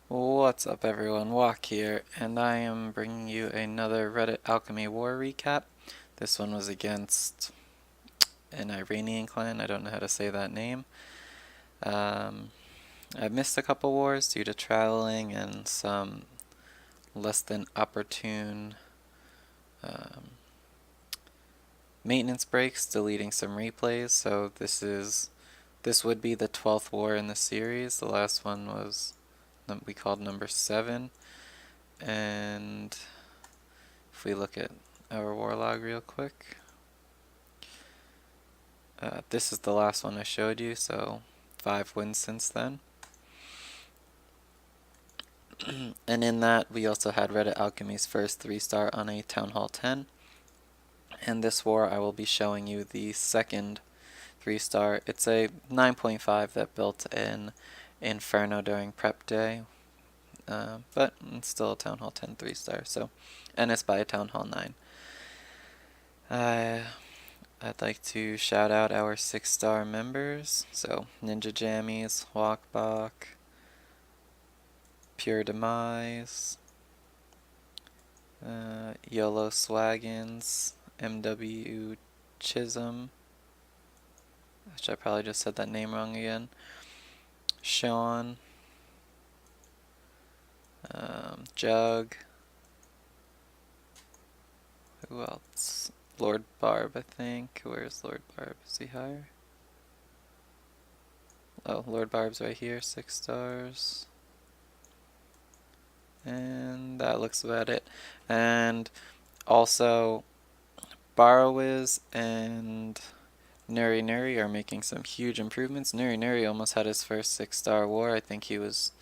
What's up everyone, Walk here, and I am bringing you another Reddit Alchemy War recap. This one was against an Iranian clan, I don't know how to say that name. I've missed a couple wars due to traveling and some less than opportune maintenance breaks, deleting some replays, so this would be the 12th war in the series. The last one was we called number 7, and if we look at our war log real quick, this is the last one I showed you, so 5 wins since then. And in that, we also had Reddit Alchemy's first 3-star on a Town Hall 10. And this war, I will be showing you the second 3-star. It's a 9.5 that built in Inferno during prep day, but it's still a Town Hall 10 3-star. So, and it's by a Town Hall 9. I'd like to shout out our 6-star members. So Ninja Jammies, Walkbach, Pure Demise, YOLO Swaggins, MW Chisholm, which I probably just said that name wrong again, Sean, Jug, who else? Lord Barb, I think. Where's Lord Barb? Is he higher? Oh, Lord Barb's right here, 6 stars. And that looks about it. And also, Borrowiz and Nuri Nuri are making some huge improvements. Nuri Nuri almost had his first 6-star war. I think he was,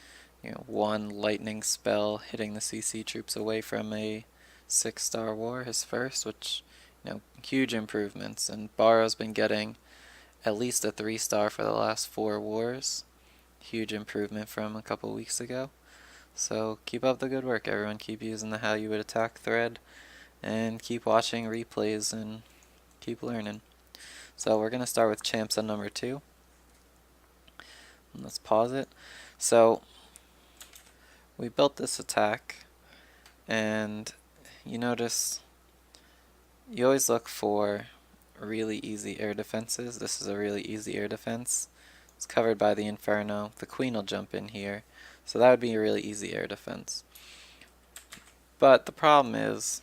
one lightning spell hitting the CC troops away from a 6-star war, his first, which, huge improvements. And Barrow's been getting at least a 3-star for the last 4 wars. Huge improvement from a couple weeks ago. So keep up the good work, everyone. Keep using the how you would attack thread, and keep watching replays and keep learning. So we're going to start with champs on number 2. Let's pause it. So we built this attack, and you notice you always look for really easy air defenses. This is a really easy air defense. It's covered by the Inferno. The Queen will jump in here, so that would be a really easy air defense. But the problem is,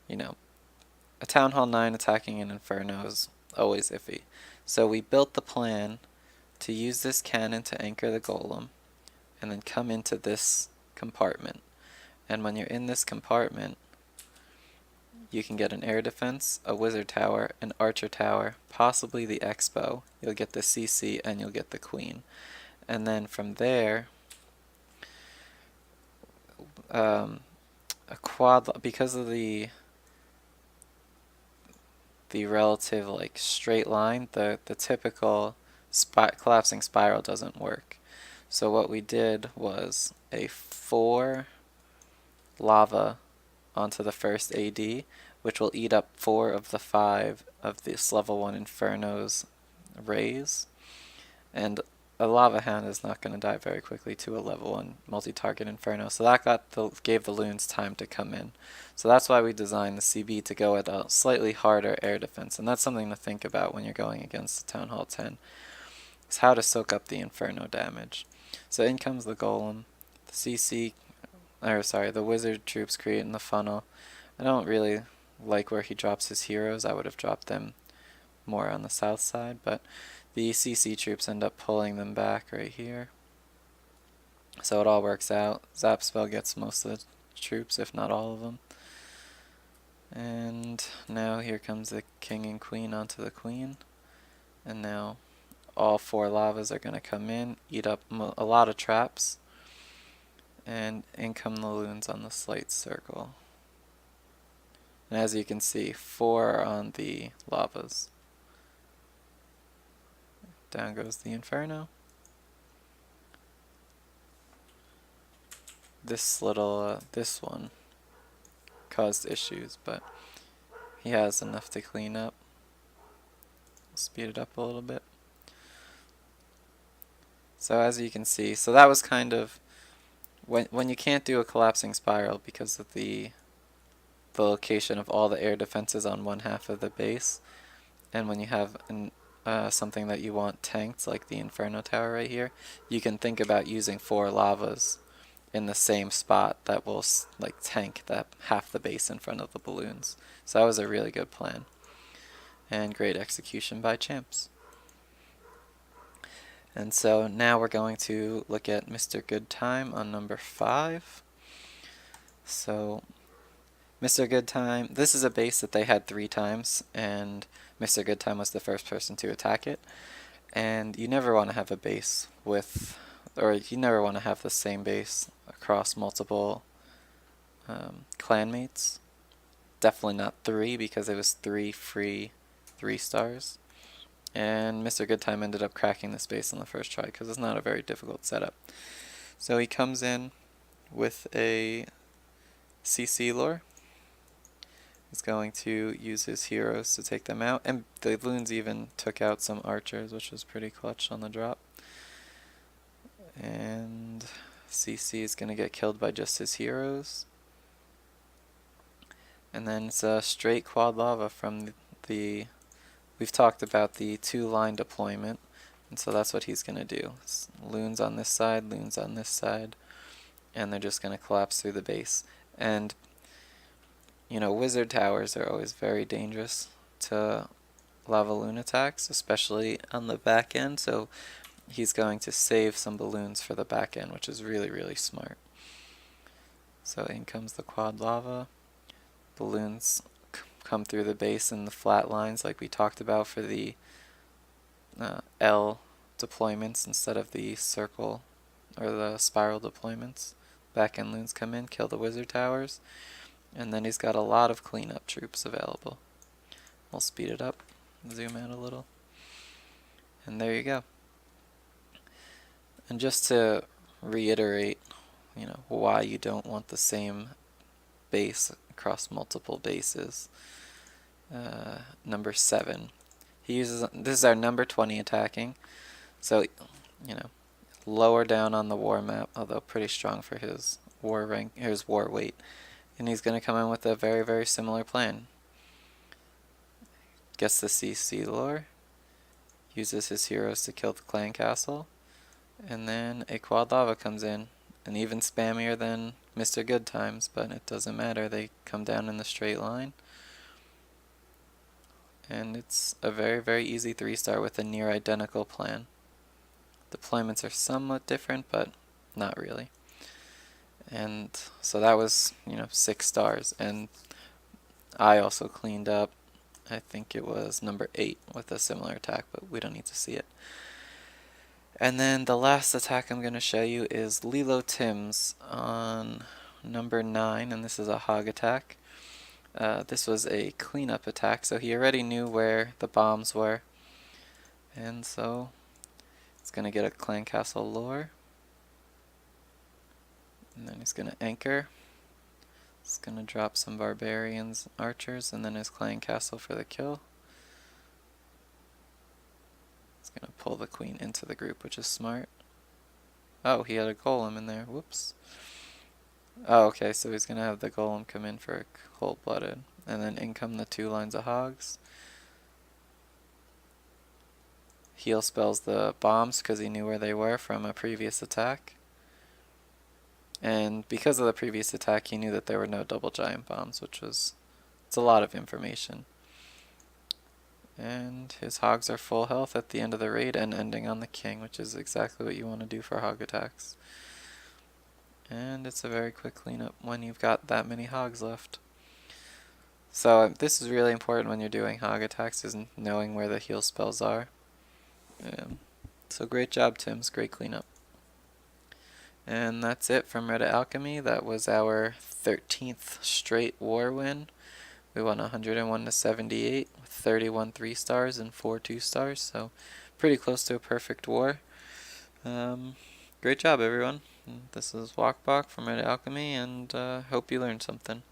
a Town Hall 9 attacking an Inferno is always iffy. So we built the plan to use this cannon to anchor the golem, and then come into this compartment. And when you're in this compartment, you can get an air defense, a wizard tower, an archer tower, possibly the expo. You'll get the CC and you'll get the queen. And then from there, a quad, because of the relative straight line, the typical collapsing spiral doesn't work. So what we did was a 4 lava onto the first AD, which will eat up 4 of the 5 of this level 1 Inferno's rays. And a lava hand is not going to die very quickly to a level 1 multi-target Inferno, so that gave the loons time to come in. So that's why we designed the CB to go at a slightly harder air defense, and that's something to think about when you're going against the Town Hall 10, is how to soak up the Inferno damage. So in comes the Golem, the wizard troops creating the funnel. I don't really like where he drops his heroes. I would have dropped them more on the south side, but the CC troops end up pulling them back right here. So it all works out. Zap spell gets most of the troops, if not all of them. And now here comes the king and queen onto the queen. And now all 4 lavas are going to come in, eat up a lot of traps, and in come the loons on the slight circle. And as you can see, 4 are on the lavas. Down goes the Inferno. This one caused issues, but he has enough to clean up. Speed it up a little bit. So as you can see, so that was kind of when you can't do a collapsing spiral because of the location of all the air defenses on one half of the base, and when you have something that you want tanked, like the Inferno Tower right here, you can think about using 4 lavas in the same spot that will like tank that half the base in front of the balloons. So that was a really good plan, and great execution by champs. And so now we're going to look at Mr. Goodtime on number 5. So Mr. Goodtime, this is a base that they had 3 times, and Mr. Goodtime was the first person to attack it. And you never want to have a base with, or you never want to have the same base across multiple clanmates. Definitely not 3, because it was 3 free 3 stars. And Mr. Goodtime ended up cracking this base on the first try because it's not a very difficult setup. So he comes in with a CC lore. He's going to use his heroes to take them out, and the loons even took out some archers, which was pretty clutch on the drop. And CC is going to get killed by just his heroes. And then it's a straight quad lava from the we've talked about the 2-line deployment, and so that's what he's going to do. It's loons on this side, loons on this side, and they're just going to collapse through the base. And you know, wizard towers are always very dangerous to lava loon attacks, especially on the back end, so he's going to save some balloons for the back end, which is really, really smart. So in comes the quad lava. Balloons come through the base in the flat lines like we talked about for the L deployments instead of the circle or the spiral deployments. Back end loons come in, kill the wizard towers, and then he's got a lot of cleanup troops available. We'll speed it up, zoom out a little, and there you go. And just to reiterate, you know, why you don't want the same base across multiple bases. Number 7. He uses, this is our number 20 attacking, so you know, lower down on the war map, although pretty strong for his war rank, his war weight. And he's going to come in with a very, very similar plan. Gets the CC lore, uses his heroes to kill the clan castle, and then a quad lava comes in, and even spammier than Mr. Goodtimes, but it doesn't matter, they come down in the straight line. And it's a very, very easy 3-star with a near identical plan. Deployments are somewhat different, but not really. And so that was, you know, 6 stars. And I also cleaned up, I think it was number 8 with a similar attack, but we don't need to see it. And then the last attack I'm going to show you is Lilo Tim's on number 9, and this is a hog attack. This was a cleanup attack, so he already knew where the bombs were. And so it's going to get a clan castle lore. And then he's going to anchor. He's going to drop some barbarians, archers, and then his clan castle for the kill. He's going to pull the queen into the group, which is smart. Oh, he had a golem in there. Whoops. Oh, okay, so he's going to have the golem come in for cold-blooded. And then in come the 2 lines of hogs. Heal spells the bombs because he knew where they were from a previous attack. And because of the previous attack, he knew that there were no double giant bombs, which was, it's a lot of information. And his hogs are full health at the end of the raid and ending on the king, which is exactly what you want to do for hog attacks. And it's a very quick cleanup when you've got that many hogs left. So this is really important when you're doing hog attacks, is knowing where the heal spells are. So great job, Tim's, great cleanup. And that's it from Reddit Alchemy. That was our 13th straight war win. We won 101 to 78 with 31 3-stars and 4 2-stars, so pretty close to a perfect war. Great job, everyone. This is Walkbach from Reddit Alchemy, and hope you learned something.